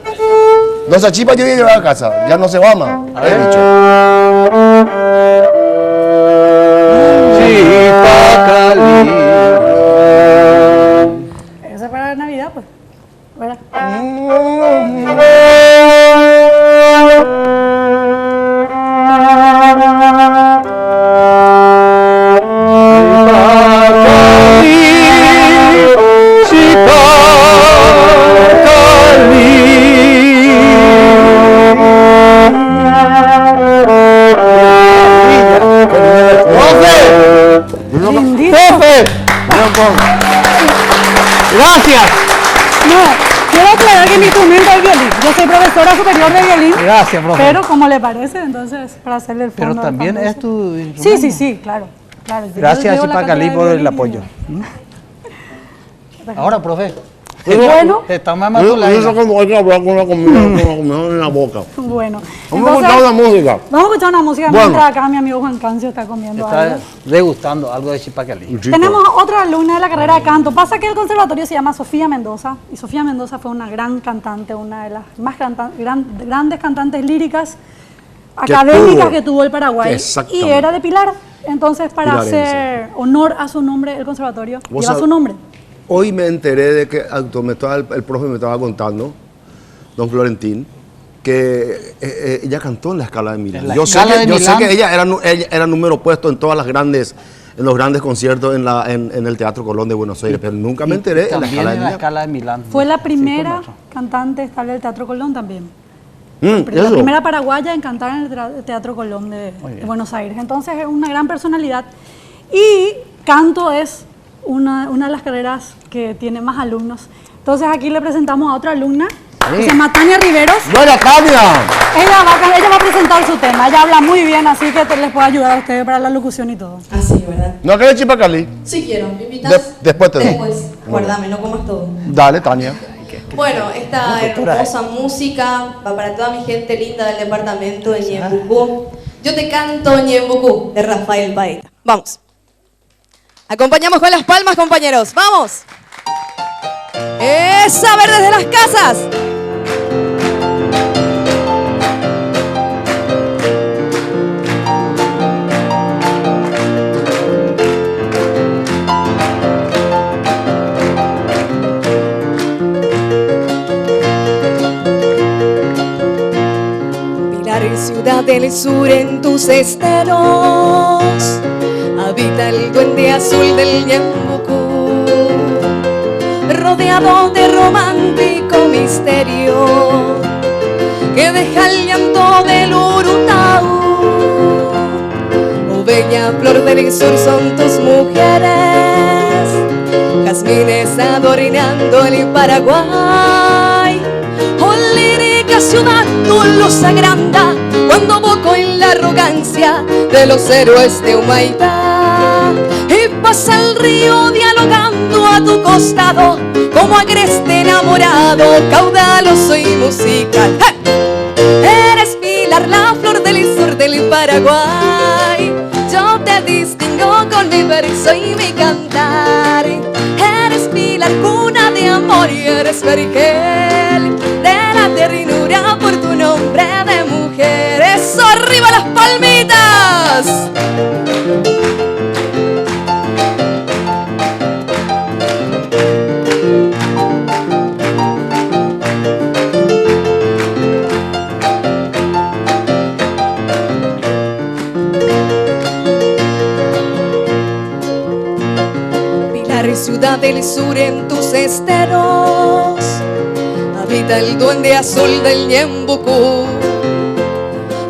No, esa chipa yo voy a llevar a casa. Ya no se va más. A ver. He dicho. Eso es para Navidad, pues. ¿Verdad? Bendito. Gracias. No, quiero aclarar que mi instrumento es violín. Yo soy profesora superior de violín. Gracias, profe. Pero como le parece, entonces, para hacerle el fondo. Pero también del es pan tu dulce. instrumento. Sí, sí, sí, claro. Claro. Yo Gracias, llevo la Chipacalí, cátedra por de el violín y- apoyo. Ahora, profe. Bueno. Está más matulada. como hay que hablar con la comida en la boca. Bueno. Vamos a Entonces, escuchar una música. Vamos a escuchar una música Bueno. mientras acá mi amigo Juan Cancio está comiendo Está algo. degustando algo de Chipacalí. Tenemos otra alumna de la carrera de canto. Pasa que el conservatorio se llama Sofía Mendoza y Sofía Mendoza fue una gran cantante, una de las más grandes cantantes líricas académicas que tuvo el Paraguay. Exactamente. Y era de Pilar. Entonces, para Pilarense. hacer honor a su nombre, el conservatorio ¿Vos lleva sab- su nombre. Hoy me enteré de que el profe me estaba contando, don Florentín, que ella cantó en la Escala de Milán. En la Yo sé Scala de que Milán. ella era número puesto en todas las grandes en los grandes conciertos en el Teatro Colón de Buenos Aires, pero nunca me enteré en la También Scala de en la Milán. Scala de Milán. Fue la Sí, primera maestro. cantante estable del Teatro Colón también. Mm, La eso. primera paraguaya en cantar en el Teatro Colón de Buenos Aires. Entonces es una gran personalidad. Y canto es una de las carreras que tiene más alumnos. Entonces aquí le presentamos a otra alumna, que se llama Tania Riveros. ¡Buena, Tania! Ella va a presentar su tema. Ella habla muy bien, así que les puede ayudar a ustedes para la locución y todo. Así, ¿verdad? ¿No querés Chipacali? Sí quiero. ¿Me invitas? Después te doy. Después. Guardame, no comas todo. Dale, Tania. Bueno, esta hermosa música va para toda mi gente linda del departamento de Ñembucú. Yo te canto Ñembucú, de Rafael Paeta. Vamos. Acompañamos con las palmas, compañeros. ¡Vamos! ¡Esa ver desde las casas! Pilar, ciudad del sur, en tus esteros habita el duende azul del Ñembucú, rodeado de romántico misterio que deja el llanto del Urutaú. Oh, bella flor del sur son tus mujeres, jazmines adornando el Paraguay. Oh, lírica ciudad, tu luz agranda cuando voco en la arrogancia de los héroes de Humaitá. Y pasa el río dialogando a tu costado como agreste enamorado, caudaloso y musical. ¡Hey! Eres Pilar, la flor del sur del Paraguay. Yo te distingo con mi verso y mi cantar. Eres Pilar, cuna de amor, y eres vergel de la ternura por tu nombre de mujer. ¡Eso, arriba las palmitas! Pilar, ciudad del sur, en tus esteros habita el duende azul del Ñembucú,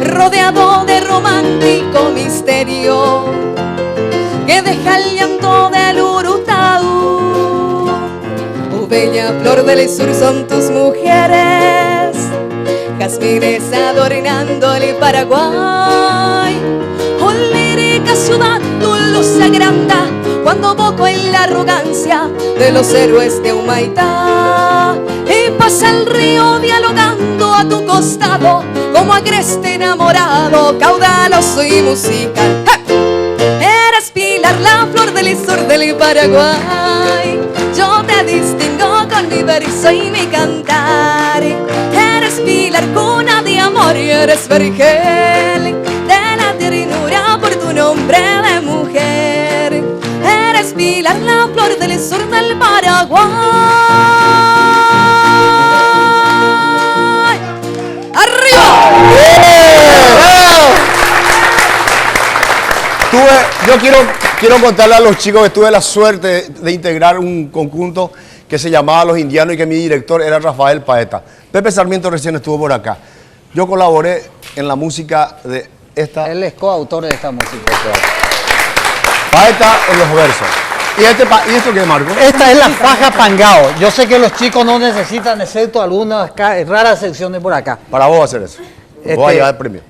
rodeado de romántico misterio que deja el llanto del Urutaú. Oh, bella flor del sur son tus mujeres, jazmines adornando el Paraguay. Oh, lírica ciudad, tu luz se agranda cuando voco en la arrogancia de los héroes de Humaitá. Y pasa el río dialogando a tu costado como agreste enamorado, caudaloso y musical. ¡Hey! Eres Pilar, la flor del sur del Paraguay. Yo te distingo con mi verso y mi cantar. Eres Pilar, cuna de amor, y eres vergel de la ternura por tu nombre de mujer. Eres Pilar, la flor del sur del Paraguay. ¡Arriba! Yo quiero contarle a los chicos que tuve la suerte de integrar un conjunto que se llamaba Los Indianos y que mi director era Rafael Paeta. Pepe Sarmiento recién estuvo por acá. Yo colaboré en la música de esta... Él es coautor de esta música. Paeta en los versos. ¿Y esto qué, Marco? Esta es la faja Pangao. Yo sé que los chicos no necesitan, excepto algunas raras secciones por acá. Para vos hacer eso. Vos vas a llevar el premio.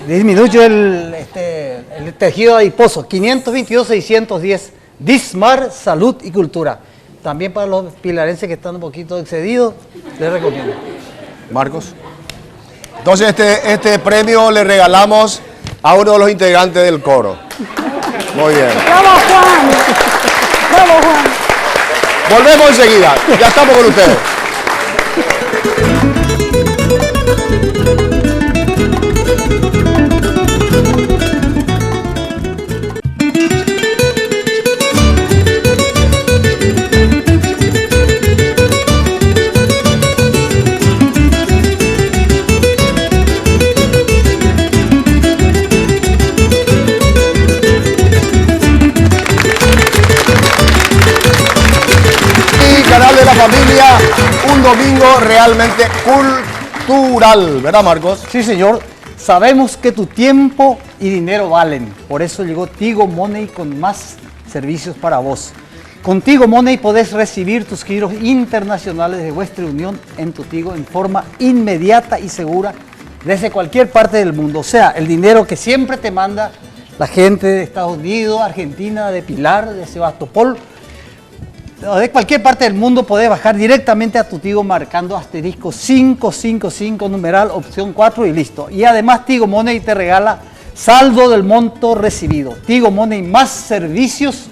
Disminuye el tejido adiposo. 522-610. Dismar, salud y cultura. También para los pilarenses que están un poquito excedidos, les recomiendo. Marcos. Entonces este premio le regalamos a uno de los integrantes del coro. Muy bien. ¡Bravo, Juan! ¡Bravo, Juan! Volvemos enseguida. Ya estamos con ustedes. canal de la familia, un domingo realmente cultural, ¿verdad, Marcos? Sí, señor. Sabemos que tu tiempo y dinero valen. Por eso llegó Tigo Money con más servicios para vos. Con Tigo Money podés recibir tus giros internacionales de Western Union en tu Tigo en forma inmediata y segura desde cualquier parte del mundo. O sea, el dinero que siempre te manda la gente de Estados Unidos, Argentina, de Pilar, de Sebastopol, o de cualquier parte del mundo, podés bajar directamente a tu Tigo marcando asterisco 555 numeral opción 4 y listo. Y además Tigo Money te regala saldo del monto recibido. Tigo Money, más servicios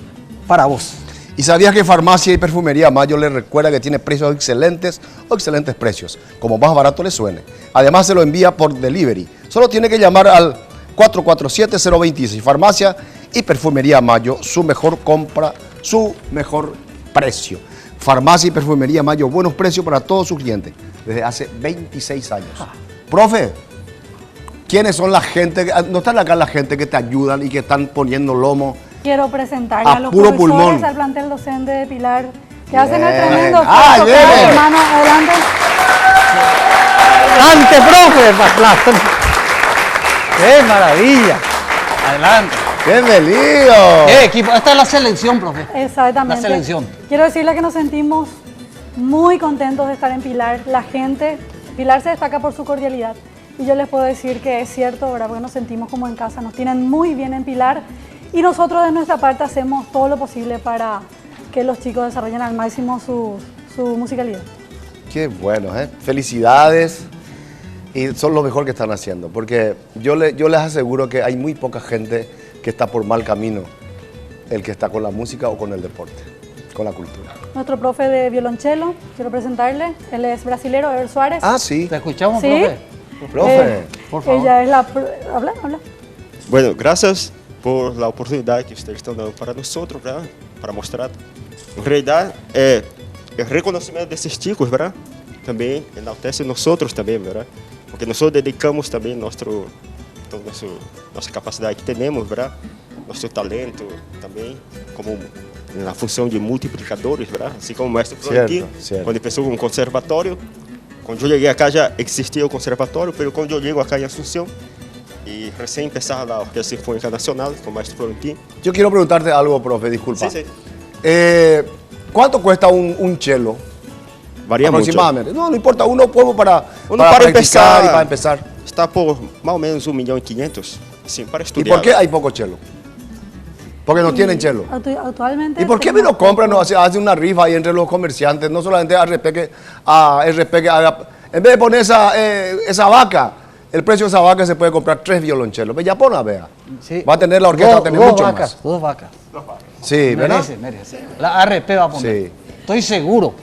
para vos. ¿Y sabías que Farmacia y Perfumería Mayo les recuerda que tiene precios excelentes o excelentes precios, como más barato le suene? Además se lo envía por delivery. Solo tiene que llamar al 447-026. Farmacia y Perfumería Mayo, su mejor compra, su mejor precio. Farmacia y Perfumería Mayo, buenos precios para todos sus clientes, desde hace 26 años. Profe, ¿quiénes son la gente? ¿No están acá la gente que te ayudan y que están poniendo lomo? Quiero presentarle a los puro profesores, pulmón. al plantel docente de Pilar, que Bien. hacen el tremendo ¡Ah, esfuerzo. bien! Hermano, adelante. ¡Adelante, profe! ¡Qué maravilla! Adelante. ¡Bienvenido! ¿Qué equipo? Esta es la selección, profe. Exactamente. La selección. Quiero decirle que nos sentimos muy contentos de estar en Pilar. La gente, Pilar se destaca por su cordialidad. Y yo les puedo decir que es cierto, ¿verdad? Porque nos sentimos como en casa. Nos tienen muy bien en Pilar. Y nosotros de nuestra parte hacemos todo lo posible para que los chicos desarrollen al máximo su musicalidad. Qué bueno, ¿eh? Felicidades. Y son lo mejor que están haciendo. Porque yo les aseguro que hay muy poca gente que está por mal camino. El que está con la música o con el deporte, con la cultura. Nuestro profe de violonchelo, quiero presentarle. Él es brasilero, Ever Suárez. Ah, sí. ¿Te escuchamos, Sí. profe? Profe. Por favor. Ella es la... Habla. Bueno, gracias por la oportunidad que ustedes están dando para nosotros, ¿verdad? Para mostrar. En realidad, el reconocimiento de estos chicos, ¿verdad? También enaltece nosotros también, ¿verdad? Porque nosotros dedicamos también nuestra capacidad que tenemos, ¿verdad? Nuestro talento también, como en la función de multiplicadores, ¿verdad? Así como el maestro Florentino, Cierto. cuando empezó con un conservatorio. Cuando yo llegué acá ya existía el conservatorio, pero cuando yo llego acá en Asunción, y recién empezaba la Orquesta Sinfónica Nacional con el maestro Florentino. Yo quiero preguntarte algo, profe, disculpa. Sí. ¿Cuánto cuesta un cello? Varía mucho. Aproximadamente. No importa, uno como para para empezar y para empezar. Está por más o menos 1.500.000, sí, para ¿Y estudiar. por qué hay poco cello? Porque no tienen cello. Actualmente... ¿Y por qué me lo compran? No hace una rifa ahí entre los comerciantes, no solamente a RP que haga, en vez de poner esa vaca, el precio de esa vaca se puede comprar 3 violonchelos. Ya pon a vea. Sí. Va a tener la orquesta, va a tener mucho vacas, más. Dos vacas. Sí, ¿verdad? Merece. La ARP va a poner. Sí. Estoy seguro.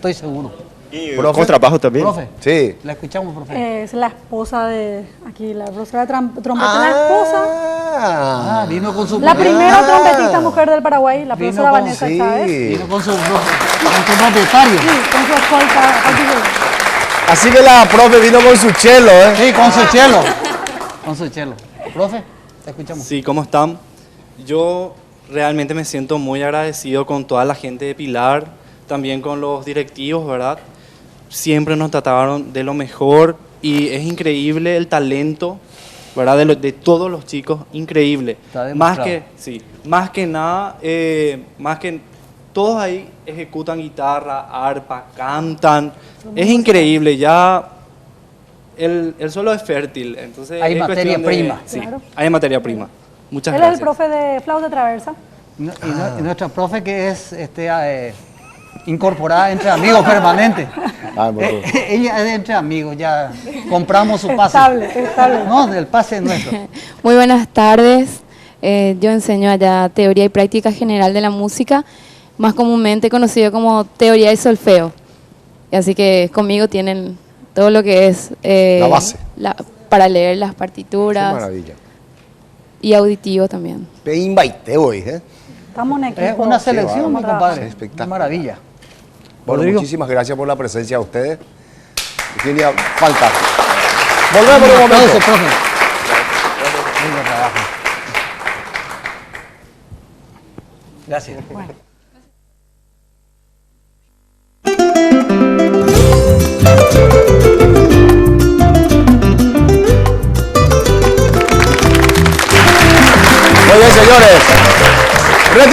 Y Profe. con trabajo también. Profe, Sí. la escuchamos, profe. Es la esposa de... Aquí, la profesora de trompeta, la esposa. Ah, vino con su... La primera trompetista mujer del Paraguay, la Vino profesora con- Vanessa sí. Chávez. Vino con su propietario. Sí, con su escolta particular. Así que la profe vino con su cello, ¿eh? Sí, con su chelo. Con su chelo. Profe, te escuchamos. Sí, ¿cómo están? Yo realmente me siento muy agradecido con toda la gente de Pilar, también con los directivos, ¿verdad? Siempre nos trataron de lo mejor y es increíble el talento, ¿verdad? De todos los chicos, increíble. Está demostrado. Más que nada, todos ahí ejecutan guitarra, arpa, cantan. Es increíble, ya el suelo es fértil, entonces Hay es materia cuestión de- prima. Sí, Claro. hay materia prima. Muchas Él es gracias. el profe de flauta traversa. Y nuestra profe que es incorporada entre amigos permanente. Ah, bueno. Ella es de entre amigos, ya compramos su pase. Estable. No, del pase es nuestro. Muy buenas tardes. Yo enseño allá teoría y práctica general de la música, más comúnmente conocido como teoría y solfeo. Y así que conmigo tienen todo lo que es La base. para leer las Qué partituras maravilla. y auditivo también. Te invité hoy, ¿eh? Estamos en equipo. Es una selección, Sí, mi compadre. Sí, espectacular. Qué maravilla. Bueno, Rodrigo. muchísimas gracias por la presencia de ustedes. Virginia, fantástico. Volvemos en un Aplauso, momento. profe. Lindo trabajo. Gracias. Bueno.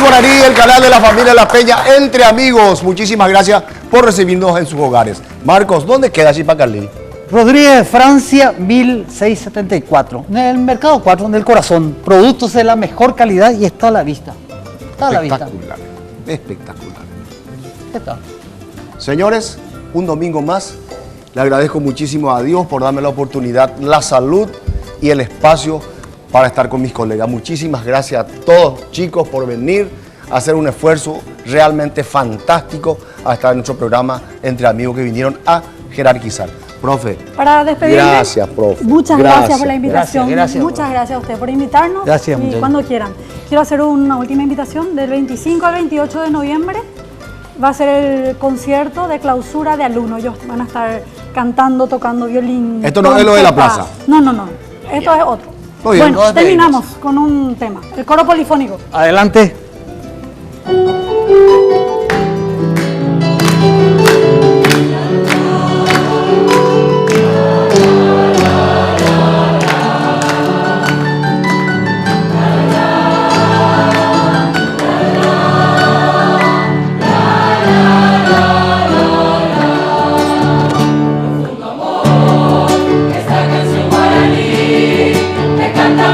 Guaraní, el canal de la familia La Peña, entre amigos. Muchísimas gracias por recibirnos en sus hogares. Marcos, ¿dónde queda Chipacalí? Rodríguez, Francia, 1674. En el mercado 4 del corazón. Productos de la mejor calidad y está a la vista. Está a la vista. Espectacular. Espectacular. Está. Señores, un domingo más. Le agradezco muchísimo a Dios por darme la oportunidad, la salud y el espacio para estar con mis colegas. Muchísimas gracias a todos, chicos, por venir a hacer un esfuerzo realmente fantástico a estar en nuestro programa Entre Amigos, que vinieron a jerarquizar. Profe, para despedirme, gracias, profe. Muchas gracias por la invitación. Gracias, muchas gracias a usted por invitarnos. Gracias, y cuando quieran. Quiero hacer una última invitación. Del 25 al 28 de noviembre va a ser el concierto de clausura de alumnos. Ellos van a estar cantando, tocando violín. Esto no es lo de la plaza. No. Esto es otro. Muy bien. Bueno, terminamos con un tema. El coro polifónico. Adelante.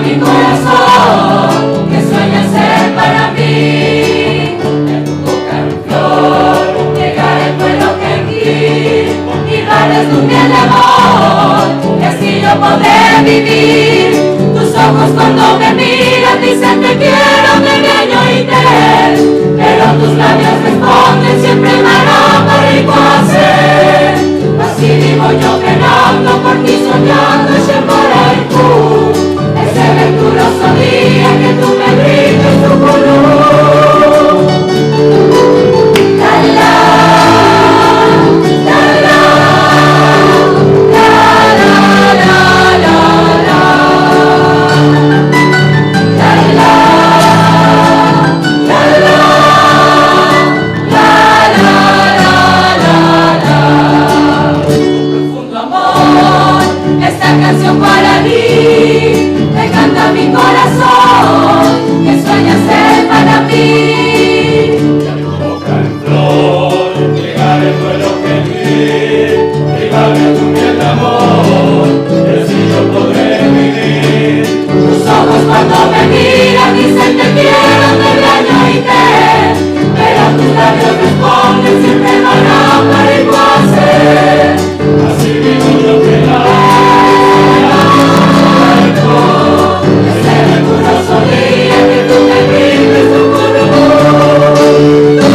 Mi corazón, que sueña ser para mí, en tu boca en flor, llegar el vuelo que vi, y darles tu miel de amor, que así yo podré vivir. Tus ojos cuando me miran dicen te quiero, te engaño y te, pero tus labios responden siempre maroma rico hacer. Así vivo yo penando por ti, soñando y por el tú. Ese venturoso día que tú me brindes tu color. La la, la la, la la la la la, la la, la la, la la. Profundo amor, esta canción para mí. Te canta mi corazón, que sueña ser para mí. Ya mi boca en flor, llegar el vuelo que vi, llegarme tu miel de amor, y así yo podré vivir. Tus ojos cuando me miran dicen te quiero, te engaño y te, pero tus labios responden siempre maroma rico hacer. Así vivo yo que la que tú me brindes tu color, tu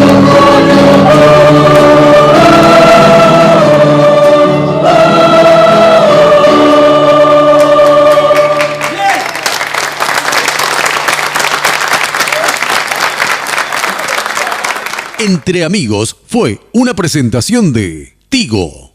Entre Amigos fue una presentación de Tigo.